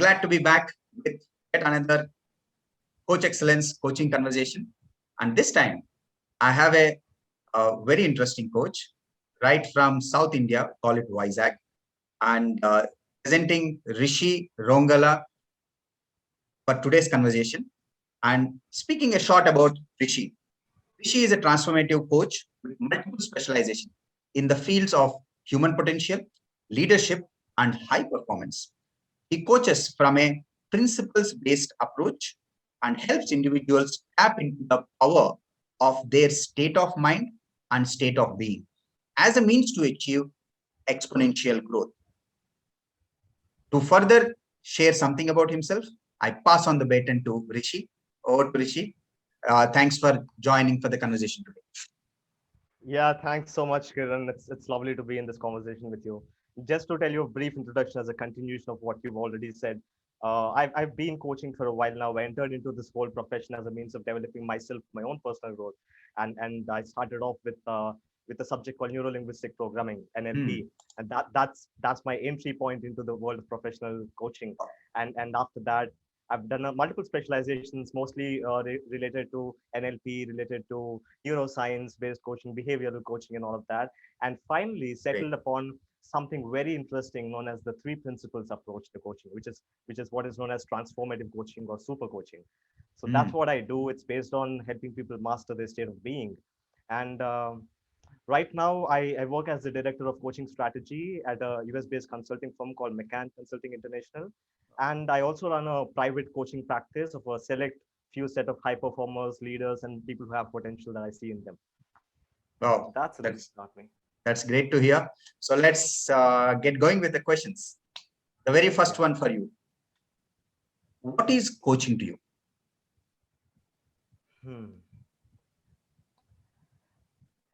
glad to be back with yet another Coach Excellence coaching conversation. And this time, I have a very interesting coach right from South India, call it Vizag, and presenting Rishi Rongala for today's conversation. And speaking a short about Rishi. Rishi is a transformative coach with multiple specialization in the fields of human potential, leadership, and high performance. He coaches from a principles-based approach and helps individuals tap into the power of their state of mind and state of being as a means to achieve exponential growth. To further share something about himself, I pass on the baton to Rishi. Over to Rishi. Thanks for joining for the conversation today. Yeah, thanks so much, Kiran. It's lovely to be in this conversation with you. Just to tell you a brief introduction as a continuation of what you've already said. I've been coaching for a while now. I entered into this whole profession as a means of developing myself, my own personal growth, and I started off with a subject called neuro linguistic programming (NLP), and that's my entry point into the world of professional coaching. And after that, I've done multiple specializations, mostly related to NLP, related to neuroscience-based coaching, behavioral coaching, and all of that. And finally, settled upon something very interesting known as the three principles approach to coaching, which is what is known as transformative coaching or super coaching. So that's what I do. It's based on helping people master their state of being. And right now, I work as the director of coaching strategy at a US-based consulting firm called McCann Consulting International. And I also run a private coaching practice of a select few set of high performers, leaders, and people who have potential that I see in them. Wow, That's not me. That's great to hear. So let's get going with the questions. The very first one for you. What is coaching to you?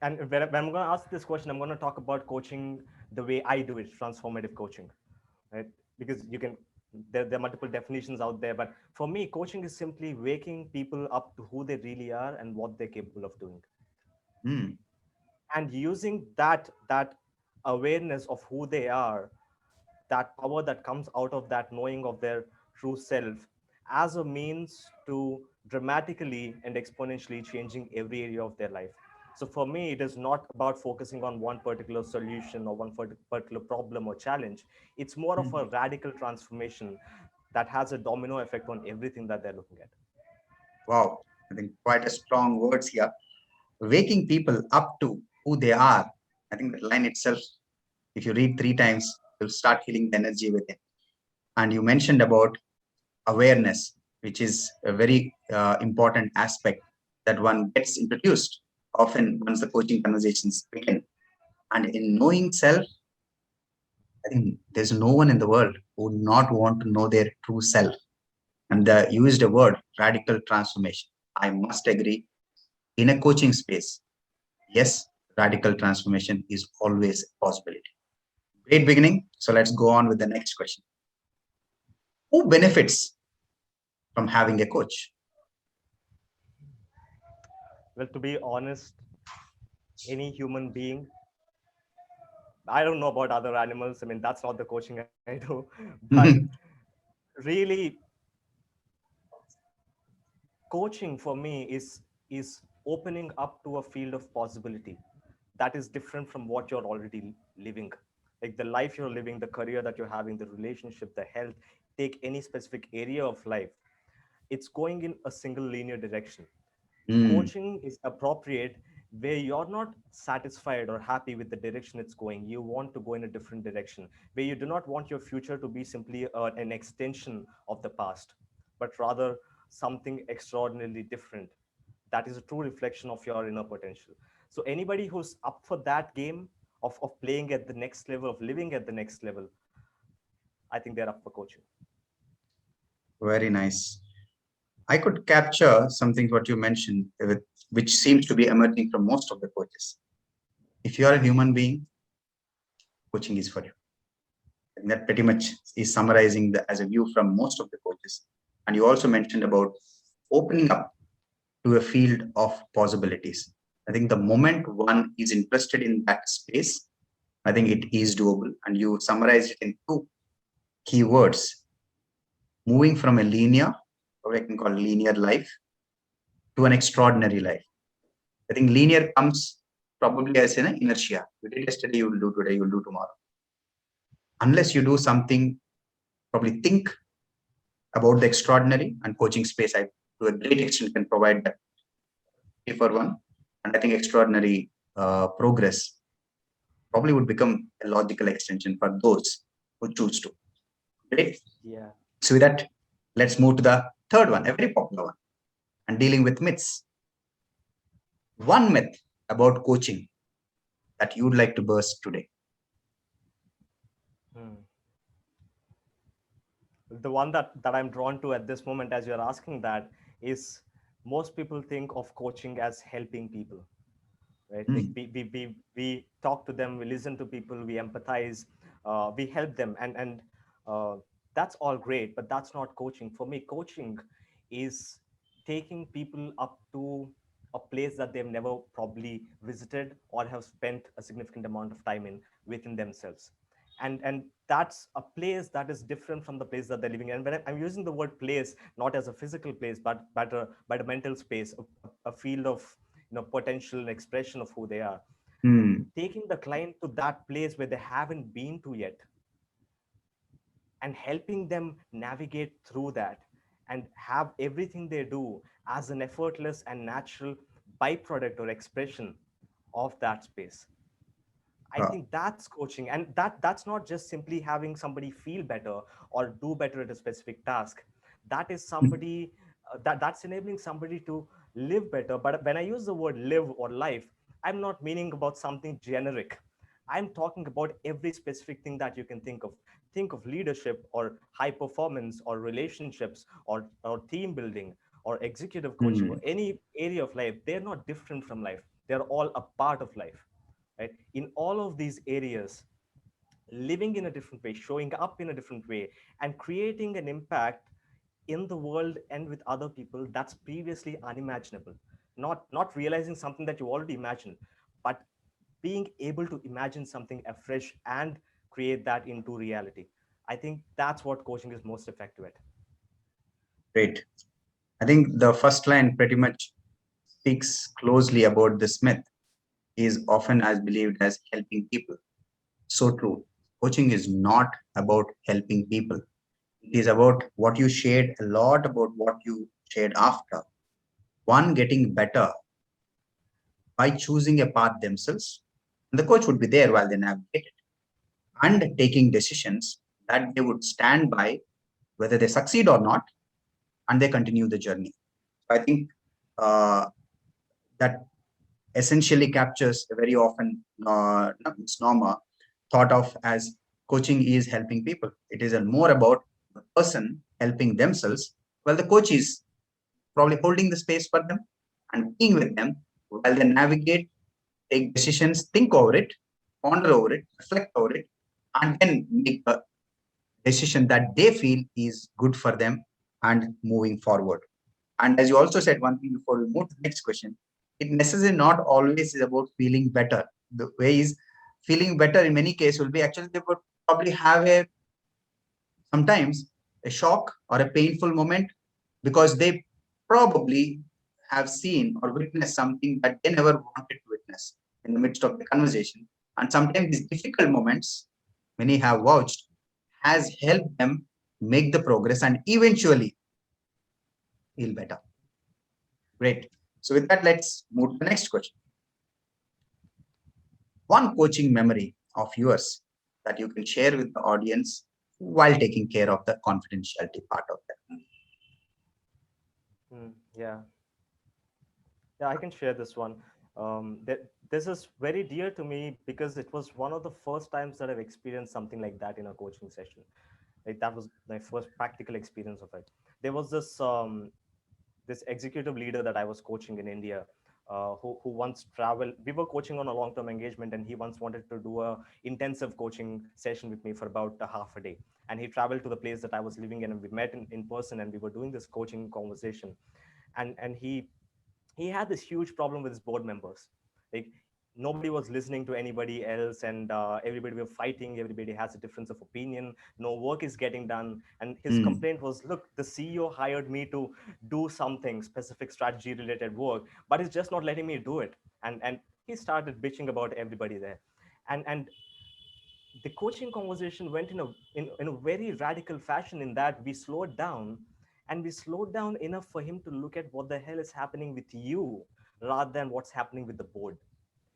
And when I'm going to ask this question, I'm going to talk about coaching the way I do it, transformative coaching, right? Because there are multiple definitions out there, but for me, coaching is simply waking people up to who they really are and what they're capable of doing. And using that awareness of who they are, that power that comes out of that knowing of their true self as a means to dramatically and exponentially changing every area of their life. So for me, it is not about focusing on one particular solution or one particular problem or challenge. It's more of a radical transformation that has a domino effect on everything that they're looking at. Wow, I think quite a strong words here. Waking people up to who they are. I think that line itself, if you read 3 times, you'll start feeling the energy with it. And you mentioned about awareness, which is a very important aspect that one gets introduced often once the coaching conversations begin. And in knowing self, I think there's no one in the world who would not want to know their true self. And the used a word, radical transformation. I must agree. In a coaching space, yes, radical transformation is always a possibility. Great beginning. So let's go on with the next question. Who benefits from having a coach? Well, to be honest, any human being, I don't know about other animals. I mean, that's not the coaching I do. But really, coaching for me is opening up to a field of possibility that is different from what you're already living. Like the life you're living, the career that you're having, the relationship, the health, take any specific area of life. It's going in a single linear direction. Coaching is appropriate where you're not satisfied or happy with the direction it's going. You want to go in a different direction, where you do not want your future to be simply an extension of the past, but rather something extraordinarily different. That is a true reflection of your inner potential. So anybody who's up for that game of playing at the next level, of living at the next level, I think they're up for coaching. Very nice. I could capture something what you mentioned, which seems to be emerging from most of the coaches. If you are a human being, coaching is for you. And that pretty much is summarizing as a view from most of the coaches. And you also mentioned about opening up to a field of possibilities. I think the moment one is interested in that space, I think it is doable. And you summarized it in 2 keywords: moving from a linear, or I can call linear life, to an extraordinary life. I think linear comes probably as an inertia. You did yesterday, you will do today, you will do tomorrow. Unless you do something, probably think about the extraordinary, and coaching space, I to a great extent can provide that for one. And I think extraordinary progress probably would become a logical extension for those who choose to. Great. Yeah. So with that, let's move to the third one, a very popular one, and dealing with myths. One myth about coaching that you'd like to burst today. Hmm. The one that I'm drawn to at this moment, as you're asking that, is most people think of coaching as helping people, right? Like Hmm. we talk to them, we listen to people, we empathize, we help them, and that's all great, but that's not coaching. For me, coaching is taking people up to a place that they've never probably visited or have spent a significant amount of time in within themselves. And that's a place that is different from the place that they're living in. And when I'm using the word place, not as a physical place, but a mental space, a field of potential and expression of who they are, Hmm. taking the client to that place where they haven't been to yet and helping them navigate through that and have everything they do as an effortless and natural byproduct or expression of that space. I Uh, think that's coaching, and that's not just simply having somebody feel better or do better at a specific task. That is somebody that's enabling somebody to live better. But when I use the word live or life, I'm not meaning about something generic. I'm talking about every specific thing that you can think of. Think of leadership or high performance or relationships or team building or executive coaching or hmm. any area of life. They're not different from life. They're all a part of life, right? In all of these areas, living in a different way, showing up in a different way, and creating an impact in the world and with other people that's previously unimaginable. Not realizing something that you already imagined, but being able to imagine something afresh and create that into reality. I think that's what coaching is most effective at. Great. I think the first line pretty much speaks closely about this myth. Is often as believed as helping people. So true. Coaching is not about helping people. It is about what you shared a lot about what you shared after. One getting better by choosing a path themselves. And the coach would be there while they navigate it and taking decisions that they would stand by, whether they succeed or not, and they continue the journey. I think uh, that essentially captures a very often misnomer thought of as coaching is helping people. It is a more about the person helping themselves, while the coach is probably holding the space for them and being with them while they navigate, take decisions, think over it, ponder over it, reflect over it, and then make a decision that they feel is good for them and moving forward. And as you also said, one thing before we move to the next question, it necessarily not always is about feeling better. The way is feeling better in many cases will be actually they would probably have a sometimes a shock or a painful moment because they probably have seen or witnessed something that they never wanted to witness in the midst of the conversation. And sometimes these difficult moments, many have vouched, has helped them make the progress and eventually feel better. Great. So with that, let's move to the next question. One coaching memory of yours that you can share with the audience while taking care of the confidentiality part of that. Yeah. Yeah, I can share this one. This is very dear to me because it was one of the first times that I've experienced something like that in a coaching session. Like that was my first practical experience of it. There was this executive leader that I was coaching in India, who once traveled. We were coaching on a long-term engagement, and he once wanted to do a intensive coaching session with me for about a half a day. And he traveled to the place that I was living in, and we met in person, and we were doing this coaching conversation. And he had this huge problem with his board members. Like nobody was listening to anybody else, and everybody were fighting, everybody has a difference of opinion, no work is getting done. And his Mm. complaint was, look, the CEO hired me to do something specific strategy related work, but he's just not letting me do it. And he started bitching about everybody there. And the coaching conversation went in a very radical fashion, in that we slowed down, and we slowed down enough for him to look at what the hell is happening with you rather than what's happening with the board.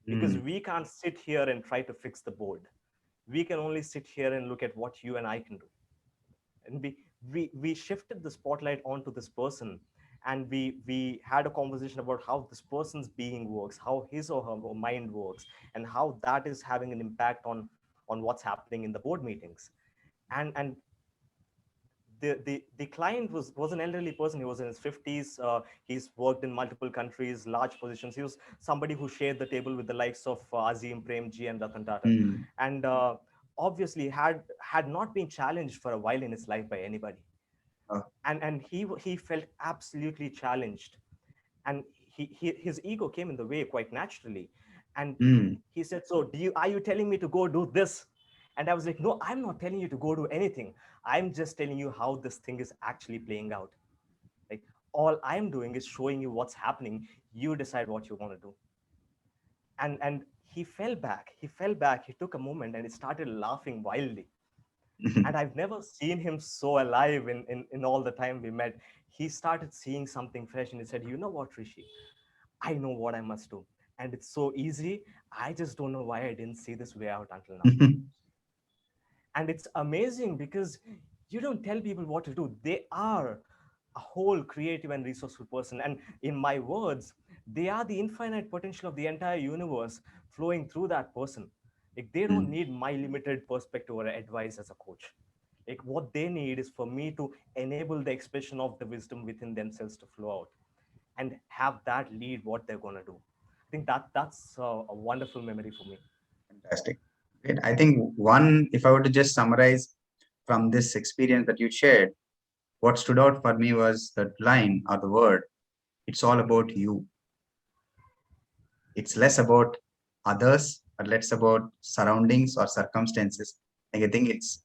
Because Mm. we can't sit here and try to fix the board. We can only sit here and look at what you and I can do. And we shifted the spotlight onto this person, and we had a conversation about how this person's being works, how his or her mind works, and how that is having an impact on what's happening in the board meetings. And the client was an elderly person. He was in his 50s. He's worked in multiple countries, large positions. He was somebody who shared the table with the likes of Azim Premji and Ratan Tata, Mm. and obviously had not been challenged for a while in his life by anybody. Oh. And he felt absolutely challenged, and his ego came in the way quite naturally. And Mm. he said, so are you telling me to go do this? And I was like, no, I'm not telling you to go do anything. I'm just telling you how this thing is actually playing out. Like, all I'm doing is showing you what's happening. You decide what you want to do. And he fell back, he took a moment, and he started laughing wildly. And I've never seen him so alive in all the time we met. He started seeing something fresh, and he said, you know what, Rishi, I know what I must do. And it's so easy. I just don't know why I didn't see this way out until now. And it's amazing because you don't tell people what to do. They are a whole creative and resourceful person. And in my words, they are the infinite potential of the entire universe flowing through that person. Like, they don't Mm. need my limited perspective or advice as a coach. Like, what they need is for me to enable the expression of the wisdom within themselves to flow out and have that lead what they're going to do. I think that's a wonderful memory for me. Fantastic. Great. I think one, if I were to just summarize from this experience that you shared, what stood out for me was that line or the word, it's all about you. It's less about others, but less about surroundings or circumstances. Like, I think it's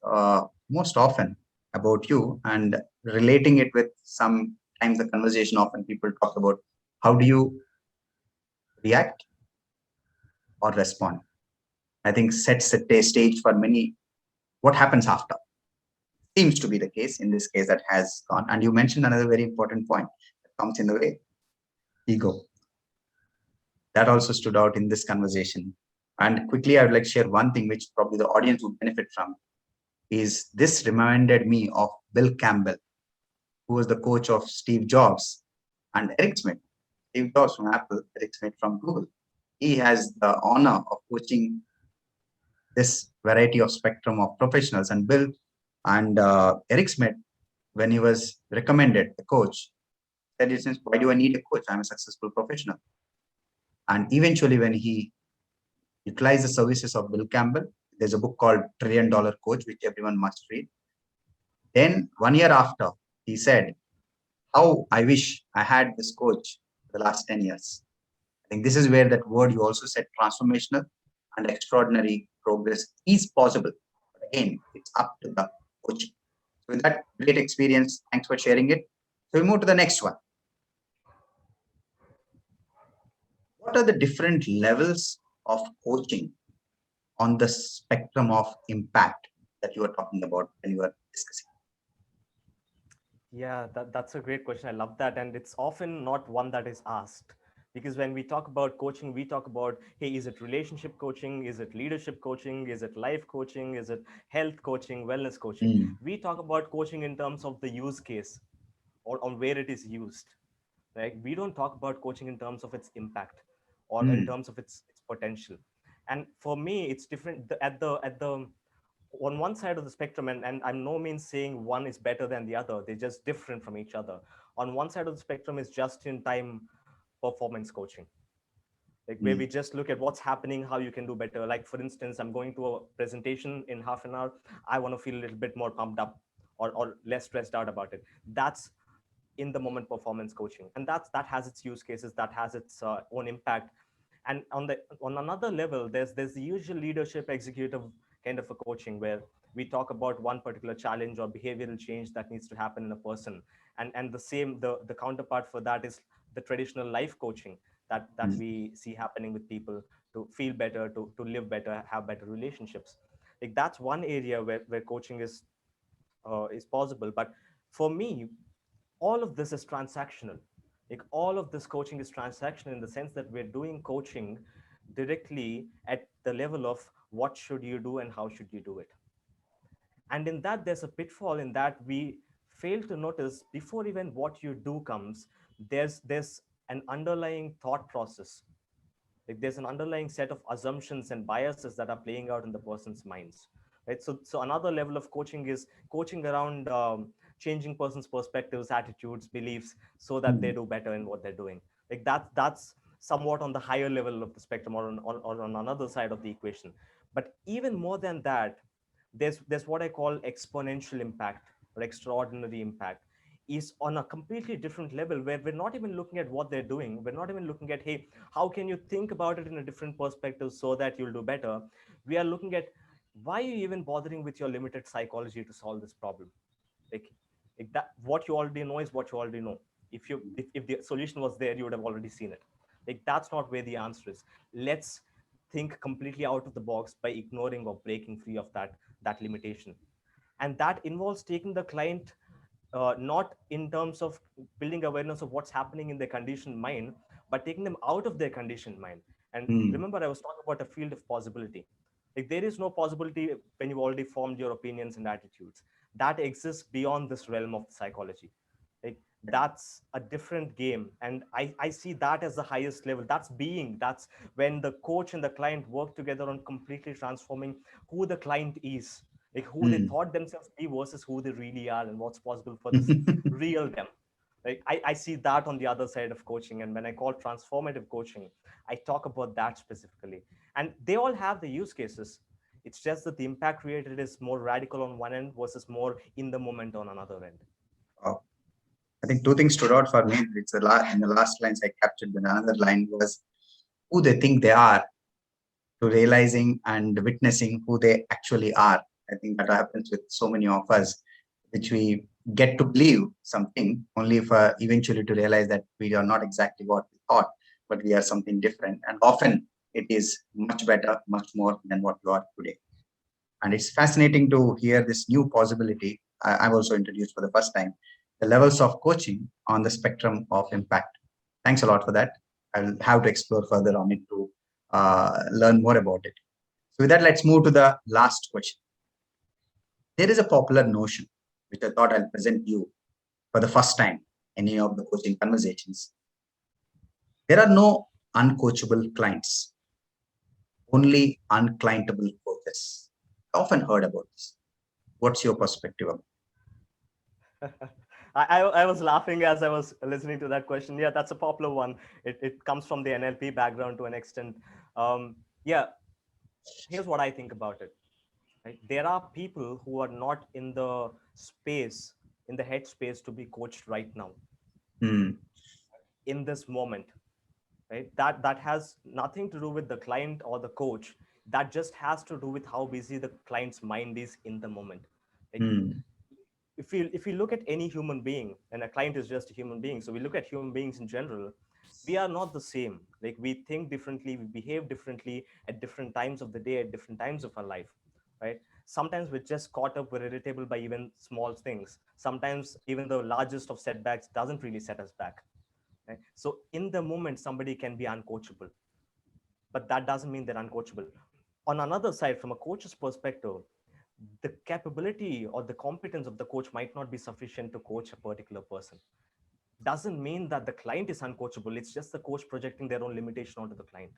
most often about you, and relating it with sometimes the conversation often people talk about how do you react or respond. I think sets the stage for many what happens after. Seems to be the case in this case that has gone. And you mentioned another very important point that comes in the way, ego. That also stood out in this conversation. And quickly, I would like to share one thing which probably the audience would benefit from. Is this reminded me of Bill Campbell, who was the coach of Steve Jobs and Eric Schmidt. Steve Jobs from Apple, Eric Schmidt from Google. He has the honor of coaching this variety of spectrum of professionals. And Bill and Eric Schmidt, when he was recommended a coach, said, why do I need a coach? I'm a successful professional. And eventually, when he utilized the services of Bill Campbell, there's a book called $1 Trillion Coach, which everyone must read. Then 1 year after, he said, how I wish I had this coach for the last 10 years. I think this is where that word you also said, transformational and extraordinary progress is possible. But again, it's up to the coach. So with that great experience, thanks for sharing it. So we move to the next one. What are the different levels of coaching on the spectrum of impact that you were talking about when you were discussing? Yeah, that's a great question. I love that. And it's often not one that is asked. Because when we talk about coaching, we talk about, hey, is it relationship coaching? Is it leadership coaching? Is it life coaching? Is it health coaching, wellness coaching? Mm. We talk about coaching in terms of the use case or on where it is used. Right? We don't talk about coaching in terms of its impact or in Mm. terms of its potential. And for me, it's different at the on one side of the spectrum, and I'm no means saying one is better than the other, they're just different from each other. On one side of the spectrum is just in time performance coaching, like where Mm. we just look at what's happening, how you can do better. Like, for instance, I'm going to a presentation in half an hour, I want to feel a little bit more pumped up or less stressed out about it. That's in the moment performance coaching, and that has its use cases, that has its own impact. And on another level, there's the usual leadership executive kind of a coaching where we talk about one particular challenge or behavioral change that needs to happen in a person, and the counterpart for that is the traditional life coaching that Mm. we see happening with people to feel better, to live better, have better relationships. Like that's one area where coaching is possible. But for me, all of this is transactional. Like all of this coaching is transactional in the sense that we're doing coaching directly at the level of what should you do and how should you do it. And in that, there's a pitfall in that we fail to notice before even what you do comes, there's an underlying thought process. Like there's an underlying set of assumptions and biases that are playing out in the person's minds, right? So another level of coaching is coaching around changing person's perspectives, attitudes, beliefs, so that they Mm. do better in what they're doing. Like that's somewhat on the higher level of the spectrum, or on another side of the equation. But even more than that, there's what I call exponential impact or extraordinary impact, is on a completely different level where we're not even looking at what they're doing. We're not even looking at, hey, how can you think about it in a different perspective so that you'll do better? We are looking at, why are you even bothering with your limited psychology to solve this problem? like, like that, what you already know is what you already know. If the solution was there, you would have already seen it. Like that's not where the answer is. Let's think completely out of the box by ignoring or breaking free of that limitation. And that involves taking the client, not in terms of building awareness of what's happening in their conditioned mind, but taking them out of their conditioned mind. And Mm. remember, I was talking about a field of possibility. Like there is no possibility when you've already formed your opinions and attitudes. That exists beyond this realm of psychology. Like that's a different game. And I see that as the highest level. That's when the coach and the client work together on completely transforming who the client is, like who they Mm. thought themselves be versus who they really are and what's possible for this real them. Like I see that on the other side of coaching. And when I call transformative coaching, I talk about that specifically. And they all have the use cases. It's just that the impact created is more radical on one end versus more in the moment on another end. Wow. I think two things stood out for me. It's in the last lines I captured. Then another line was who they think they are, to realizing and witnessing who they actually are. I think that happens with so many of us, which we get to believe something only for eventually to realize that we are not exactly what we thought, but we are something different. And often it is much better, much more than what you are today. And it's fascinating to hear this new possibility. I've also introduced for the first time the levels of coaching on the spectrum of impact. Thanks a lot for that. I'll have to explore further on it to learn more about it. So, with that, let's move to the last question. There is a popular notion, which I thought I'll present you for the first time in any of the coaching conversations. There are no uncoachable clients, only unclientable coaches. I often heard about this. What's your perspective on I was laughing as I was listening to that question. Yeah, that's a popular one. It comes from the NLP background to an extent. Yeah, here's what I think about it. Right? There are people who are not in the space, in the headspace to be coached right now, it? in this moment. Right? That has nothing to do with the client or the coach. That just has to do with how busy the client's mind is in the moment. Like Hmm. if we look at any human being, and a client is just a human being, so we look at human beings in general, we are not the same. Like we think differently, we behave differently at different times of the day, at different times of our life, right? Sometimes we're just caught up, we're irritable by even small things. Sometimes even the largest of setbacks doesn't really set us back, right? So in the moment somebody can be uncoachable, but that doesn't mean they're uncoachable. On another side, from a coach's perspective, the capability or the competence of the coach might not be sufficient to coach a particular person. Doesn't mean that the client is uncoachable. It's just the coach projecting their own limitation onto the client.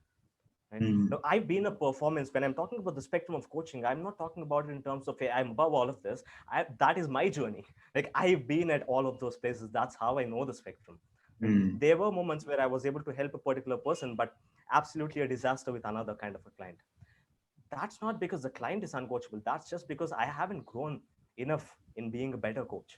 Right? Hmm. Now, I've been a performance. When I'm talking about the spectrum of coaching, I'm not talking about it in terms of, hey, I'm above all of this. That is my journey. Like I've been at all of those places. That's how I know the spectrum. Right? Hmm. There were moments where I was able to help a particular person, but absolutely a disaster with another kind of a client. That's not because the client is uncoachable. That's just because I haven't grown enough in being a better coach.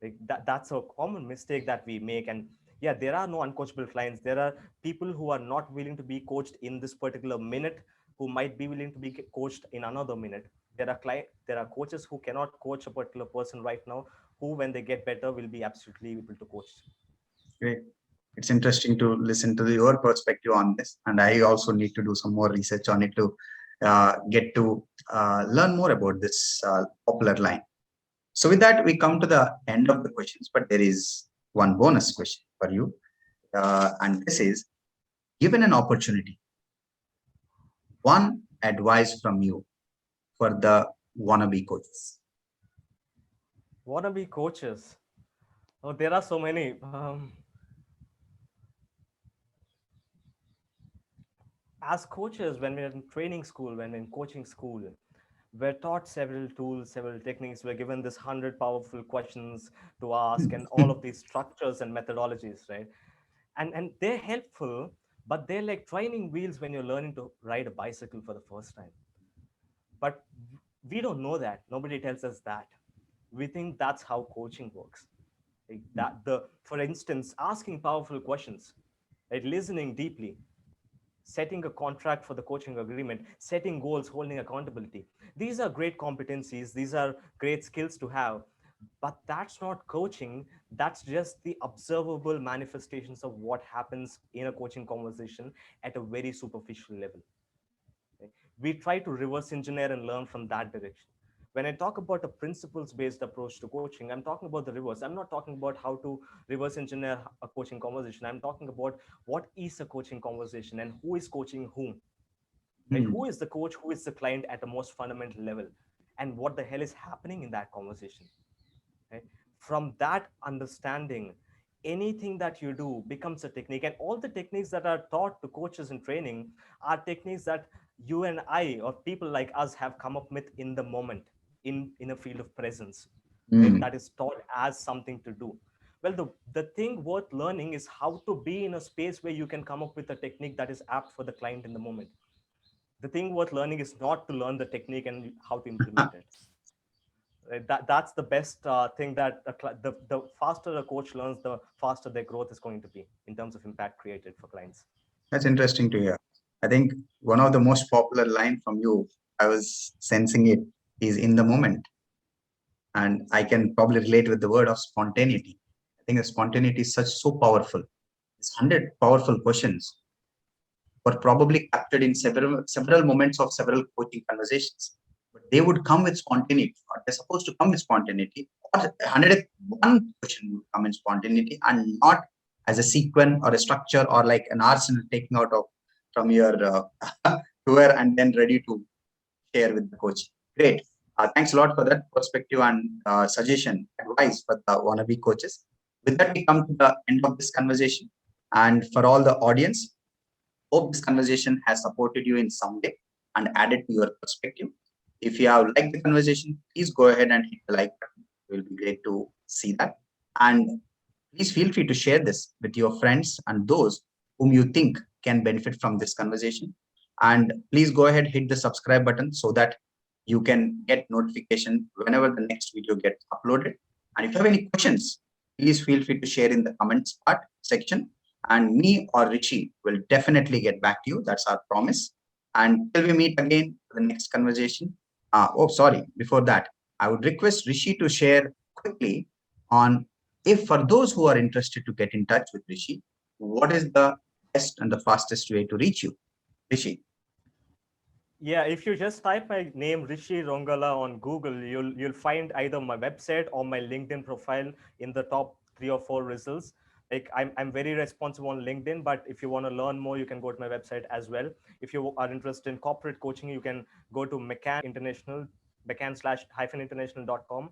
Like that's a common mistake that we make. And Yeah, there are no uncoachable clients. There are people who are not willing to be coached in this particular minute, who might be willing to be coached in another minute. There are coaches who cannot coach a particular person right now, who when they get better will be absolutely able to coach. Great. It's interesting to listen to your perspective on this, and I also need to do some more research on it to get to learn more about this popular line. So with that, we come to the end of the questions, but there is one bonus question for you, and this is: given an opportunity, one advice from you for the wannabe coaches. Wannabe coaches. Oh, there are so many. As coaches, when we're in training school, when we're in coaching school, we're taught several tools, several techniques. We're given this 100 powerful questions to ask and all of these structures and methodologies, right? And they're helpful, but they're like training wheels when you're learning to ride a bicycle for the first time. But we don't know that. Nobody tells us that. We think that's how coaching works. Like that the for instance, asking powerful questions, right? Listening deeply, setting a contract for the coaching agreement, setting goals, holding accountability. These are great competencies, these are great skills to have, but that's not coaching. That's just the observable manifestations of what happens in a coaching conversation at a very superficial level. Okay? We try to reverse engineer and learn from that direction. When I talk about a principles based approach to coaching, I'm talking about the reverse. I'm not talking about how to reverse engineer a coaching conversation. I'm talking about what is a coaching conversation and who is coaching whom, right? Hmm. Who is the coach, who is the client at the most fundamental level, and what the hell is happening in that conversation, right? From that understanding, anything that you do becomes a technique, and all the techniques that are taught to coaches in training are techniques that you and I or people like us have come up with in the moment, in a field of presence, right? Hmm. That is taught as something to do. Well, the thing worth learning is how to be in a space where you can come up with a technique that is apt for the client in the moment. The thing worth learning is not to learn the technique and how to implement it. Right? That's the best thing that the faster a coach learns, the faster their growth is going to be in terms of impact created for clients. That's interesting to hear. I think one of the most popular line from you, I was sensing it, is in the moment. And I can probably relate with the word of spontaneity. I think the spontaneity is such so powerful. It's 100 powerful questions were probably captured in several moments of several coaching conversations. But they would come with spontaneity, or they're supposed to come with spontaneity, or 101 question would come in spontaneity and not as a sequence or a structure or like an arsenal taking out of from your tour and then ready to share with the coach. Great. Thanks a lot for that perspective and suggestion, advice for the wannabe coaches. With that, we come to the end of this conversation. And for all the audience, hope this conversation has supported you in some way and added to your perspective. If you have liked the conversation, please go ahead and hit the like button. It will be great to see that. And please feel free to share this with your friends and those whom you think can benefit from this conversation. And please go ahead, hit the subscribe button so that you can get notification whenever the next video gets uploaded. And if you have any questions, please feel free to share in the comments part section, and me or Rishi will definitely get back to you. That's our promise. And till we meet again for the next conversation. Sorry, before that, I would request Rishi to share quickly on, if for those who are interested to get in touch with Rishi, what is the best and the fastest way to reach you? Rishi. Yeah, if you just type my name Rishi Rongala on Google, you'll find either my website or my LinkedIn profile in the top 3 or 4 results. Like I'm very responsive on LinkedIn, but if you want to learn more, you can go to my website as well. If you are interested in corporate coaching, you can go to McCann International, McCann/international.com.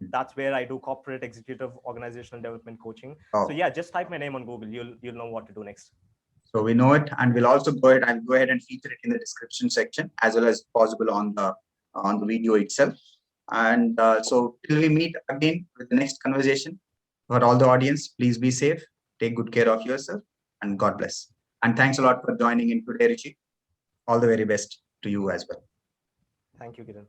That's where I do corporate executive organizational development coaching. So Oh, yeah, just type my name on Google. You'll know what to do next. so we know it, and we'll also go ahead and feature it in the description section as well as possible on the video itself. And so till we meet again with the next conversation, for all the audience, please be safe, take good care of yourself, and God bless. And thanks a lot for joining in today, Rishi. All the very best to you as well. Thank you, Kiran.